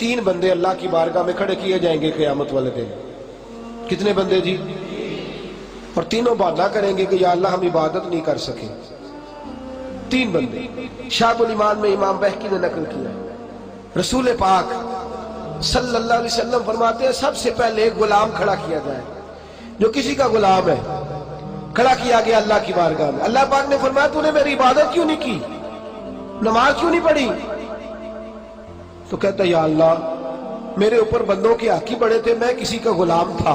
3 بندے اللہ کی بارگاہ میں کھڑے کیے جائیں گے قیامت والے دن. کتنے بندے جی؟ اور تینوں بہانہ کریں گے کہ یا اللہ ہم عبادت نہیں کر سکے. 3 بندے. شعب الایمان میں امام بہقی نے نقل کیا رسول پاک صلی اللہ علیہ وسلم فرماتے ہیں سب سے پہلے ایک غلام کھڑا کیا جائے. جو کسی کا غلام ہے کھڑا کیا گیا اللہ کی بارگاہ میں. اللہ پاک نے فرمایا تو نے میری عبادت کیوں نہیں کی، نماز کیوں نہیں پڑھی؟ تو کہتا ہے یا اللہ میرے اوپر بندوں کے حق ہی بڑے تھے، میں کسی کا غلام تھا،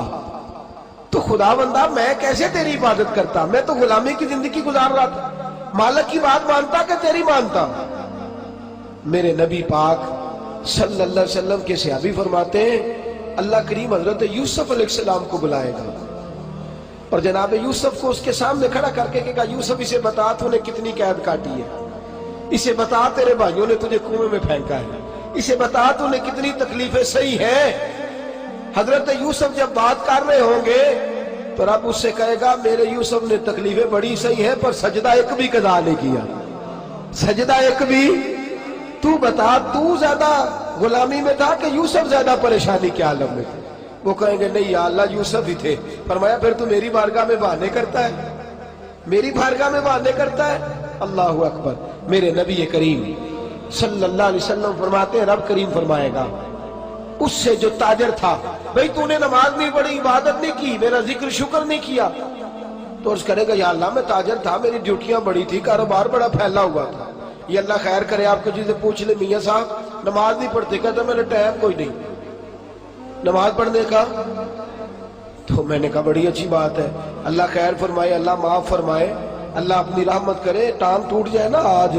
تو خدا بندہ میں کیسے تیری عبادت کرتا؟ میں تو غلامی کی زندگی گزار رہا تھا، مالک کی بات مانتا کہ تیری مانتا؟ میرے نبی پاک صلی اللہ علیہ وسلم کے صحابی فرماتے ہیں اللہ کریم حضرت یوسف علیہ السلام کو بلائے گا اور جناب یوسف کو اس کے سامنے کھڑا کر کے کہا یوسف اسے بتا تو نے کتنی قید کاٹی ہے، اسے بتا تیرے بھائیوں نے تجھے کنویں میں پھینکا ہے، اسے بتا تو نے کتنی تکلیفیں سہی ہیں. حضرت یوسف جب بات کر رہے ہوں گے تو رب اس سے کہے گا میرے یوسف نے تکلیفیں بڑی سہی ہے پر سجدہ ایک بھی قضا نہیں کیا، سجدہ ایک بھی. تو بتا تو زیادہ غلامی میں تھا کہ یوسف زیادہ پریشانی کے عالم میں تھے؟ وہ کہیں گے نہیں یا اللہ یوسف ہی تھے. فرمایا پھر تو میری بارگاہ میں بہانے کرتا ہے، میری بارگاہ میں بہانے کرتا ہے. اللہ اکبر. میرے نبی کریم صلی اللہ علیہ وسلم فرماتے ہیں رب کریم فرمائے گا اس سے جو تاجر تھا بھئی تو نے نماز نہیں پڑھی، عبادت نہیں کی، میرا ذکر شکر نہیں کیا، تو عرض کرے گا یا اللہ میں تاجر تھا، میری ڈیوٹیاں بڑی تھی، کاروبار بڑا پھیلا ہوا تھا. یہ اللہ خیر کرے آپ کو چیزیں پوچھ لے میاں صاحب نماز نہیں پڑھتے، کہتا میں نے ٹائم کوئی نہیں نماز پڑھنے کا. تو میں نے کہا بڑی اچھی بات ہے، اللہ خیر فرمائے، اللہ معاف فرمائے، اللہ اپنی رحمت کرے. ٹانگ ٹوٹ جائے نا آج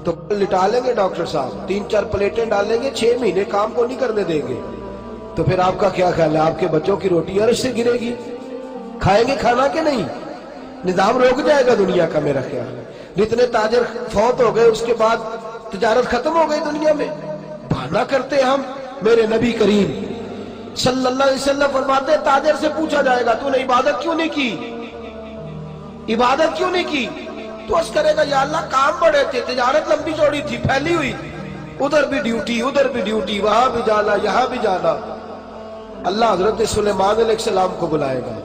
تو لٹا لیں گے ڈاکٹر صاحب، 3-4 پلیٹیں ڈالیں گے، 6 مہینے کام کو نہیں کرنے دیں گے. تو پھر آپ کا کیا خیال ہے آپ کے بچوں کی روٹی عرش سے گرے گی؟ کھائیں گے کھانا کہ نہیں؟ نظام روک جائے گا دنیا کا. میرا خیال ہے جتنے تاجر فوت ہو گئے اس کے بعد تجارت ختم ہو گئی دنیا میں. بہانہ کرتے ہم. میرے نبی کریم صلی اللہ علیہ وسلم فرماتے تاجر سے پوچھا جائے گا تو نے عبادت کیوں نہیں کی، عبادت کیوں نہیں کی؟ تو اس کرے گا یا اللہ کام بڑے تھے، تجارت لمبی چوڑی تھی، پھیلی ہوئی تھی، ادھر بھی ڈیوٹی ادھر بھی ڈیوٹی، وہاں بھی جانا یہاں بھی جانا. اللہ حضرت سلیمان علیہ السلام کو بلائے گا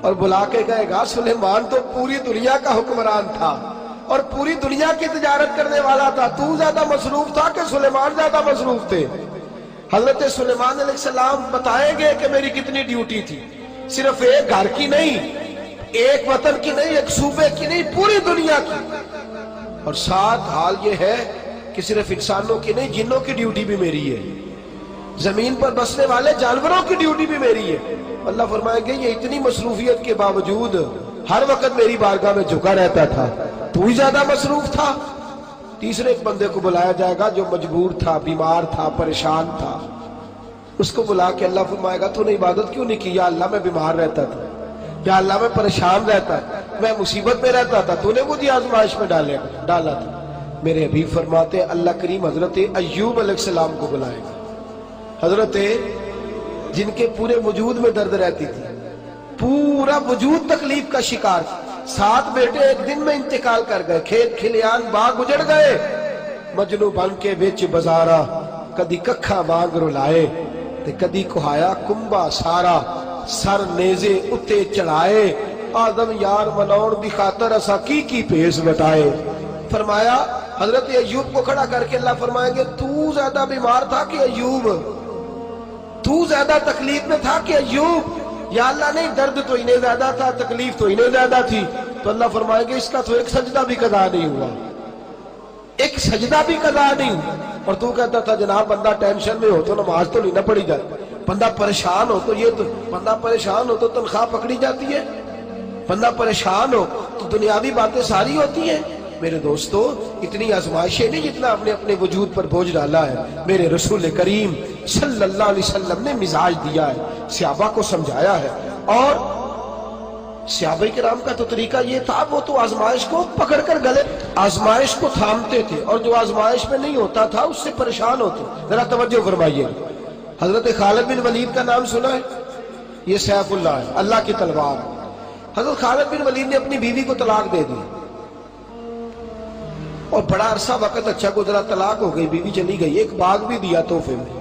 اور بلا کے کہے گا سلیمان تو پوری دنیا کا حکمران تھا اور پوری دنیا کی تجارت کرنے والا تھا، تو زیادہ مصروف تھا کہ سلیمان زیادہ مصروف تھے؟ حضرت سلیمان علیہ السلام بتائیں گے کہ میری کتنی ڈیوٹی تھی، صرف ایک گھر کی نہیں، ایک وطن کی نہیں، ایک صوبے کی نہیں، پوری دنیا کی. اور ساتھ حال یہ ہے کہ صرف انسانوں کی نہیں جنوں کی ڈیوٹی بھی میری ہے، زمین پر بسنے والے جانوروں کی ڈیوٹی بھی میری ہے. اللہ فرمائیں گے یہ اتنی مصروفیت کے باوجود ہر وقت میری بارگاہ میں جھکا رہتا تھا، تو ہی زیادہ مصروف تھا. تیسرے ایک بندے کو بلایا جائے گا جو مجبور تھا، بیمار تھا، پریشان تھا. اس کو بلا کے اللہ فرمائے گا تو نے عبادت کیوں نہیں کی؟ یا اللہ میں بیمار رہتا تھا، یا اللہ میں پریشان رہتا تھا، میں مصیبت میں رہتا تھا، تو نے مجھے آزمائش میں ڈالا تھا. میرے حبیب فرماتے ہیں اللہ کریم حضرت ایوب علیہ السلام کو بلائے گا. حضرت جن کے پورے وجود میں درد رہتی تھی، پورا وجود تکلیف کا شکار تھا. 7 بیٹے ایک دن میں انتقال کر گئے، کھیت کھلیان باغ اجڑ گئے. مجنو بن کے وچ بازارا کدی ککھا وانگ رلائے تے کدی کہایا کنبا سارا، سر نیزے اتے چڑھائے، آدم یار مناؤن دی خاطر اسا کی پیس بتائے. فرمایا حضرت ایوب کو کھڑا کر کے اللہ فرمائیں گے تو زیادہ بیمار تھا کہ ایوب؟ تو زیادہ تکلیف میں تھا کہ ایوب؟ یا اللہ نہیں، درد تو انہیں زیادہ تھا، تکلیف تو انہیں زیادہ تھی. تو اللہ فرمائیں گے اس کا تو ایک سجدہ بھی قضا نہیں ہوا، ایک سجدہ بھی قضا نہیں ہوا. اور تو کہتا تھا جناب بندہ ٹینشن میں ہو تو نماز تو نہیں نہ پڑھی جاتی، بندہ پریشان ہو تو بندہ پریشان ہو تو تنخواہ پکڑی جاتی ہے، بندہ پریشان ہو تو دنیاوی باتیں ساری ہوتی ہیں. میرے دوستو اتنی آزمائشیں نہیں جتنا اپنے اپنے وجود پر بوجھ ڈالا ہے. میرے رسول کریم صلی اللہ علیہ وسلم نے مزاج دیا ہے، صحابہ کو سمجھایا ہے. اور صحابہ کرام کا تو طریقہ یہ تھا وہ تو آزمائش کو پکڑ کر گلے آزمائش کو تھامتے تھے، اور جو آزمائش میں نہیں ہوتا تھا اس سے پریشان ہوتے. ذرا توجہ فرمائیے. حضرت خالد بن ولید کا نام سنا ہے؟ یہ سیف اللہ ہے، اللہ کی تلوار. حضرت خالد بن ولید نے اپنی بیوی کو طلاق دے دی. اور بڑا عرصہ وقت اچھا گزرا، طلاق ہو گئی، بیوی چلی گئی، ایک باغ بھی دیا تحفے میں۔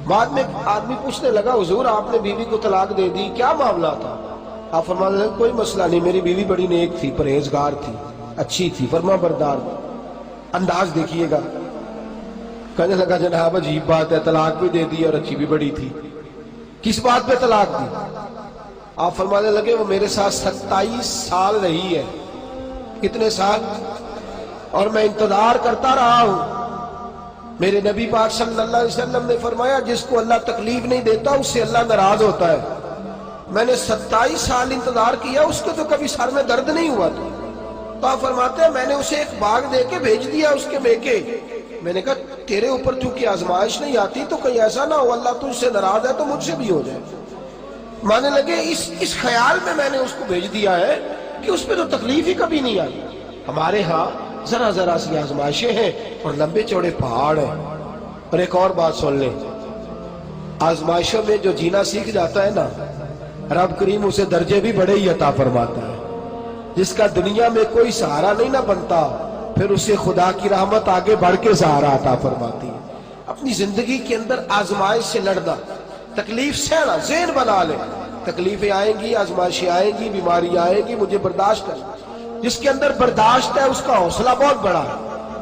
بعد میں آدمی پوچھنے لگا حضور آپ نے بیوی کو طلاق دے دی، کیا معاملہ تھا؟ آپ فرمانے لگے کوئی مسئلہ نہیں، میری بیوی بڑی نیک تھی، پرہیزگار تھی، اچھی تھی، فرما بردار تھی۔ انداز دیکھیے گا، کہنے لگا جناب عجیب بات ہے، طلاق بھی دے دی اور اچھی بھی بڑی تھی، کس بات پہ طلاق دی؟ آپ فرمانے لگے وہ میرے ساتھ 27 سال رہی ہے۔ کتنے سال؟ اور میں انتظار کرتا رہا ہوں۔ میرے نبی پاک صلی اللہ علیہ وسلم نے فرمایا جس کو اللہ تکلیف نہیں دیتا اس سے اللہ ناراض ہوتا ہے۔ میں نے 27 سال انتظار کیا، اس کو تو کبھی سر میں درد نہیں ہوا تھا۔ تو آپ فرماتے ہیں میں نے اسے ایک باغ دے کے بھیج دیا اس کے میکے۔ میں نے کہا تیرے اوپر چونکہ آزمائش نہیں آتی تو کہیں ایسا نہ ہو اللہ تجھ سے ناراض ہے تو مجھ سے بھی ہو جائے۔ مانے لگے اس خیال میں نے اس کو بھیج دیا ہے کہ اس پہ تو تکلیف ہی کبھی نہیں آئی۔ ہمارے ہاں ذرا ذرا سی آزمائشیں ہیں اور لمبے چوڑے پہاڑ ہیں۔ اور ایک اور بات سن لیں، آزمائشوں میں جو جینا سیکھ جاتا ہے نا، رب کریم اسے درجے بھی بڑے ہی عطا فرماتا ہے۔ جس کا دنیا میں کوئی سہارا نہیں نہ بنتا، پھر اسے خدا کی رحمت آگے بڑھ کے سہارا عطا فرماتی ہے۔ اپنی زندگی کے اندر آزمائش سے لڑنا، تکلیف سہنا، ذہن بنا لے تکلیفیں آئیں گی، آزمائشیں آئیں گی، بیماری آئے گی، مجھے برداشت کرنا۔ جس کے اندر برداشت ہے اس کا حوصلہ بہت بڑا ہے،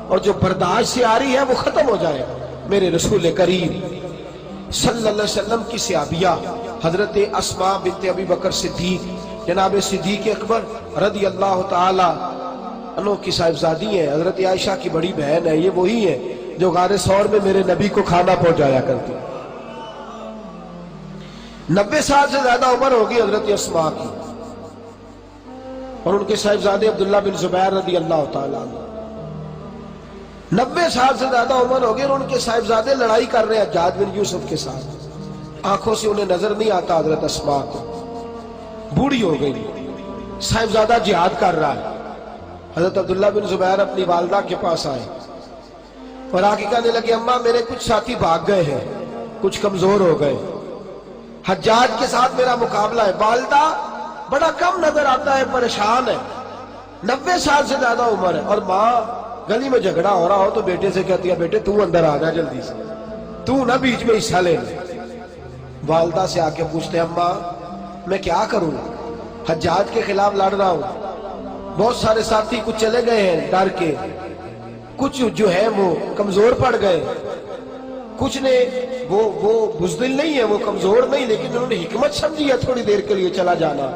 اور جو برداشت سے آ رہی ہے وہ ختم ہو جائے گا۔ میرے رسول کریم صلی اللہ علیہ وسلم کی صحابیہ حضرت اسماء بنت ابی بکر صدیق، جناب صدیق اکبر رضی اللہ تعالی عنہ کی صاحبزادی ہیں، حضرت عائشہ کی بڑی بہن ہے۔ یہ وہی ہے جو غار ثور میں میرے نبی کو کھانا پہنچایا کرتی۔ 90 سال سے زیادہ عمر ہوگی حضرت اسماء کی، اور ان کے صاحبزادے عبداللہ بن زبیر رضی اللہ تعالیٰ عنہ۔ 90 سال سے زیادہ عمر ہوگی اور ان کے صاحبزادے لڑائی کر رہے ہیں حجاج بن یوسف کے ساتھ۔ آنکھوں سے انہیں نظر نہیں آتا حضرت اسماء کو، بوڑھی ہو گئی، صاحبزادہ جہاد کر رہا ہے۔ حضرت عبداللہ بن زبیر اپنی والدہ کے پاس آئے اور آگے کہنے لگے اماں میرے کچھ ساتھی بھاگ گئے ہیں، کچھ کمزور ہو گئے، حجاج کے ساتھ میرا مقابلہ ہے۔ والدہ بڑا کم نظر آتا ہے، پریشان ہے، 90 سال سے زیادہ عمر ہے، اور ماں گلی میں جھگڑا ہو رہا ہو تو بیٹے سے کہتی ہے بیٹے تو اندر آ جا جلدی سے، تو نہ بیچ میں حصہ لے لے۔ والدہ سے آ کے پوچھتے ہیں اماں میں کیا کروں، حجاج کے خلاف لڑ رہا ہوں، بہت سارے ساتھی کچھ چلے گئے ہیں ڈر کے، کچھ جو ہے وہ کمزور پڑ گئے، کچھ نے وہ بزدل نہیں ہے، وہ کمزور نہیں، لیکن انہوں نے حکمت سمجھی ہے تھوڑی دیر کے لیے چلا جانا۔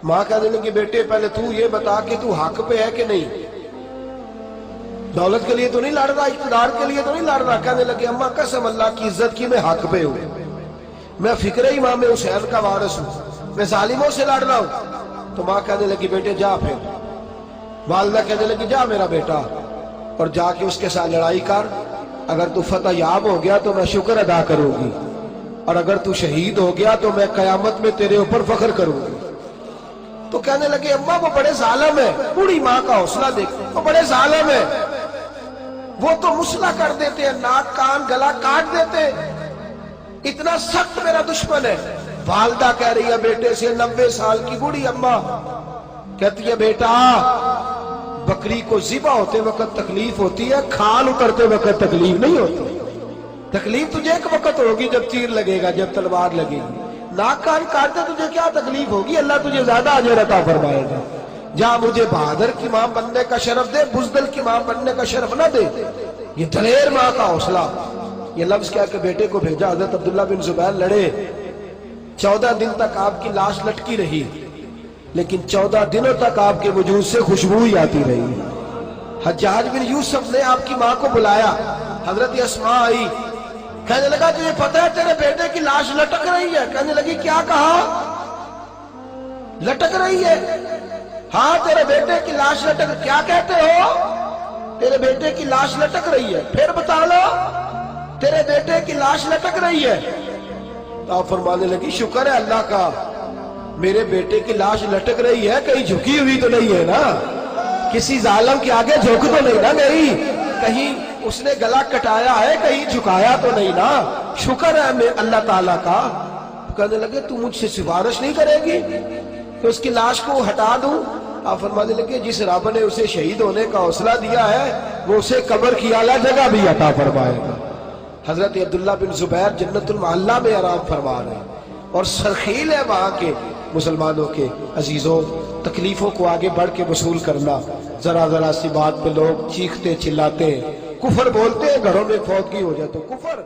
ماں کہنے لگی بیٹے پہلے تو یہ بتا کہ تو حق پہ ہے کہ نہیں، دولت کے لیے تو نہیں لڑ رہا، اقتدار کے لیے تو نہیں لڑ رہا۔ کہنے لگے اماں قسم اللہ کی عزت کی میں حق پہ ہوں، میں فکر امام حسین کا وارث ہوں، میں ظالموں سے لڑ رہا ہوں۔ تو ماں کہنے لگی بیٹے جا، پھر والدہ کہنے لگی جا میرا بیٹا اور جا کے اس کے ساتھ لڑائی کر، اگر تو فتح یاب ہو گیا تو میں شکر ادا کروں گی، اور اگر تو شہید ہو گیا تو میں قیامت میں تیرے اوپر فخر کروں گی۔ تو کہنے لگے اماں وہ بڑے ظالم ہے، بوڑھی ماں کا حوصلہ دیکھ، وہ بڑے ظالم ہے، وہ تو مسلح کر دیتے ہیں، ناک کان گلا کاٹ دیتے ہیں، اتنا سخت میرا دشمن ہے۔ والدہ کہہ رہی ہے بیٹے سے، 90 سال کی بوڑھی اماں کہتی ہے بیٹا بکری کو ذبح ہوتے وقت تکلیف ہوتی ہے، کھال اترتے وقت تکلیف نہیں ہوتی۔ تکلیف تجھے ایک وقت ہوگی جب تیر لگے گا، جب تلوار لگے گی، ناک کان کاٹتے تجھے کیا تکلیف ہوگی، اللہ تجھے زیادہ اجر عطا فرمائے گا۔ جا مجھے بہادر کی ماں بننے کا شرف دے، بزدل کی ماں بننے کا شرف نہ دے۔ یہ دلیر ماں کا حوصلہ، یہ لفظ کیا کہ بیٹے کو بھیجا۔ حضرت عبداللہ بن زبیر لڑے، 14 دن تک آپ کی لاش لٹکی رہی، لیکن 14 دنوں تک آپ کے وجود سے خوشبو ہی آتی رہی۔ حجاج بن یوسف نے آپ کی ماں کو بلایا، حضرت اسماء آئی، کہنے لگا تجھے پتہ ہے تیرے بیٹے کی لاش لٹک رہی ہے؟ کہنے لگی کیا کہا؟ لٹک رہی ہے؟ ہاں تیرے بیٹے کی لاش لٹک، کیا کہتے ہو؟ تیرے بیٹے کی لاش لٹک رہی ہے، پھر بتا لو، تیرے بیٹے کی لاش لٹک رہی ہے۔ تو آپ فرمانے لگی شکر ہے اللہ کا، میرے بیٹے کی لاش لٹک رہی ہے، کہیں جھکی ہوئی تو نہیں ہے نا، کسی ظالم کے آگے جھک تو نہیں نا میری، کہیں اس نے گلا کٹایا ہے، کہیں جھکایا تو نہیں نا، شکر ہے میں اللہ تعالیٰ کا۔ کہنے لگے تو مجھ سے سفارش نہیں کرے گی کہ اس کی لاش کو ہٹا دوں؟ آپ فرمانے لگے جس رب نے اسے شہید ہونے کا حوصلہ دیا ہے وہ اسے قبر کی اعلیٰ جگہ بھی عطا فرمائے گا۔ حضرت عبداللہ بن زبیر جنت المعلیٰ میں آرام فرما رہے ہیں اور سرخیل ہے وہاں کے مسلمانوں کے عزیزوں۔ تکلیفوں کو آگے بڑھ کے وصول کرنا، ذرا ذرا سی بات پہ لوگ چیختے چلاتے ہیں، کفر بولتے ہیں، گھروں میں فوتگی ہو جائے تو کفر